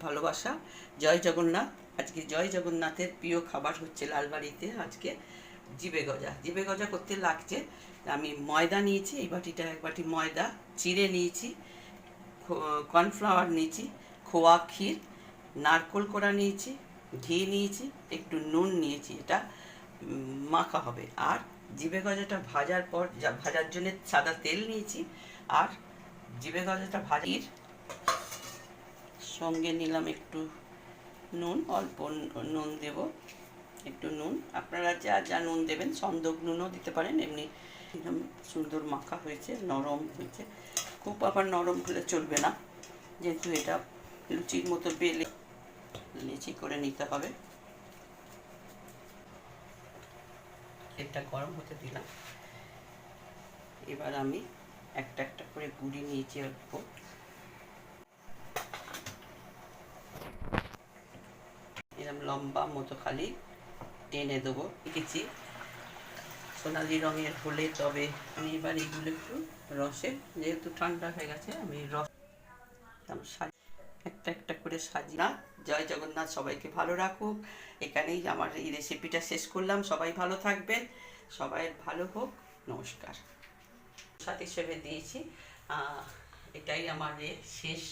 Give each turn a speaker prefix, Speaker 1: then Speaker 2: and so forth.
Speaker 1: ভালোবাসা। জয় জগন্নাথ। আজকে জয় জগন্নাথের প্রিয় খাবার হচ্ছে লালবাড়িতে আজকে জিবে গজা করতে লাগছে। আমি ময়দা নিয়েছি, এই বাটিটা এক বাটি ময়দা, চিড়ে নিয়েছি, কর্নফ্লাওয়ার নিয়েছি, খোয়া ক্ষীর, নারকোল কোড়া নিয়েছি, ঘি নিয়েছি, একটু নুন নিয়েছি। এটা মাখা হবে। আর জিবে গজাটা ভাজার পর ভাজার জন্য সাদা তেল নিয়েছি। আর জিবে গজাটা ভাজির সঙ্গে নিলাম একটু নুন, অল্প নুন দেব, একটু নুন। আপনারা যা যা নুন দেবেন, সন্দক নুনও দিতে পারেন। এমনি একদম সুন্দর মাখা হয়েছে, নরম হয়েছে। খুব আবার নরম হলে চলবে না, যেহেতু এটা লুচির মতো বেলে লিচি করে নিতে হবে। এটা গরম হতে দিলাম। এবার আমি একটা একটা করে গুঁড়ি নিয়েছি অল্প, এরকম লম্বা মতো খালি টেনে দেবো। দেখেছি সোনালি রঙের হলে তবে আমি এবার এগুলো একটু রসে, যেহেতু ঠান্ডা হয়ে গেছে, আমি রস একটা একটা করে সাজিয়ে। জয় জগন্নাথ, সবাইকে ভালো রাখুক। এখানেই আমার এই রেসিপিটা শেষ করলাম। সবাই ভালো থাকবেন, সবাই ভালো হোক। নমস্কার। প্রসাদ হিসেবে দিয়েছি, এটাই আমার শেষ